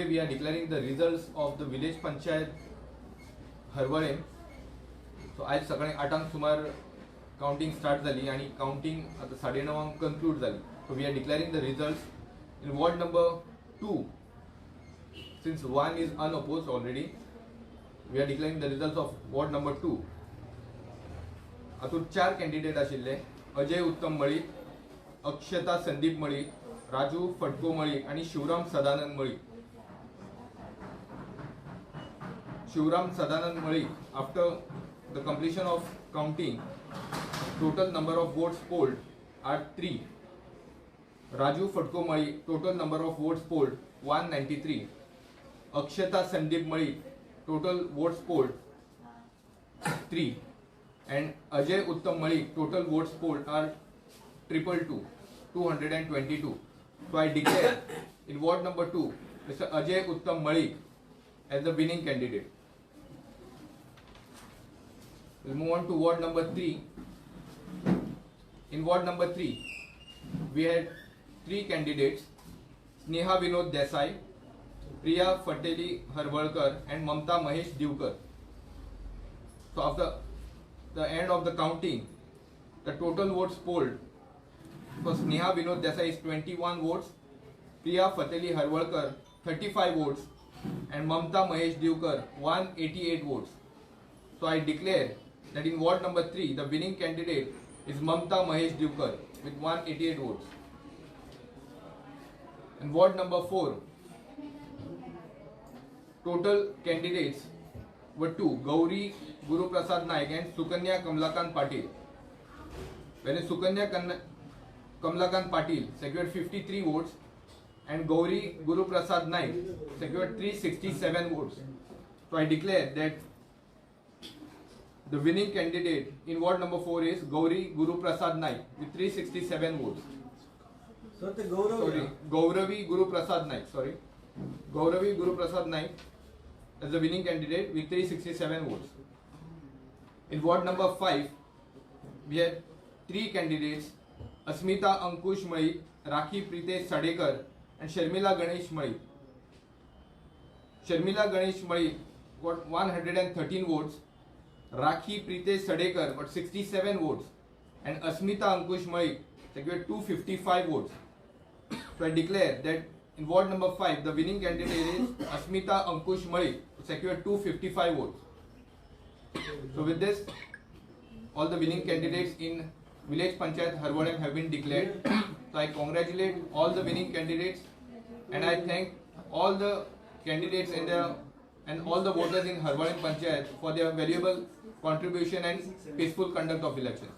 today we are declaring the results of the village Panchayat Harvale. So आज सकाळी 8 सुमार counting start झाली आणि काउंटिंग आता 9:30 कन्क्लूड झाली. So we are declaring the results in ward number 2. Since 1 is unopposed already, we are declaring the results of ward number 2. हातूंत 4 candidate आशिल्ले. अजय उत्तम मळीक, अक्षता संदीप मळीक, राजू फटको मळीक आणि Shivram Sadanand Malik. Shivram Sadanand Malik, after the completion of counting, total number of votes polled are 3. Raju Fatko Malik, total number of votes polled 193. Akshata Sandeep Malik, total votes polled 3. And Ajay Uttam Malik, total votes polled are 222. So I declare in ward number 2, Mr. Ajay Uttam Malik as the winning candidate. We'll move on to ward number 3. In ward number 3, we had 3 candidates: Sneha Vinod Desai, Priya Fateli Harvalkar, and Mamta Mahesh Divkar. So after the end of the counting, the total votes polled for Sneha Vinod Desai is 21 votes, Priya Fateli Harvalkar 35 votes, and Mamta Mahesh Divkar 188 votes. So I declare that in ward number 3, the winning candidate is Mamta Mahesh Divkar with 188 votes. In ward number 4, total candidates were 2: Gauri Guru Prasad Naik and Sukanya Kamlakant Patil. When Sukanya Kamlakant Patil secured 53 votes and Gauri Guru Prasad Naik secured 367 votes. So I declare that the winning candidate in ward number 4 is Gauri Guru Prasad Naik with 367 votes. Gauravi Guru Prasad Naik. Gauravi Guru Prasad Naik as the winning candidate with 367 votes. In ward number 5, we had 3 candidates: Asmita Ankush Malik, Rakhi Pritesh Sadekar, and Sharmila Ganesh Malik. Sharmila Ganesh Malik got 113 votes. Rakhi Pritesh Sadekar got 67 votes, and Asmita Ankush Malik secured 255 votes. So I declare that in ward number 5, the winning candidate is Asmita Ankush Malik, who secured 255 votes. So with this, all the winning candidates in village Panchayat Harvale have been declared. So I congratulate all the winning candidates, and I thank all the candidates and all the voters in Harvale Panchayat for their valuable contribution and peaceful conduct of elections.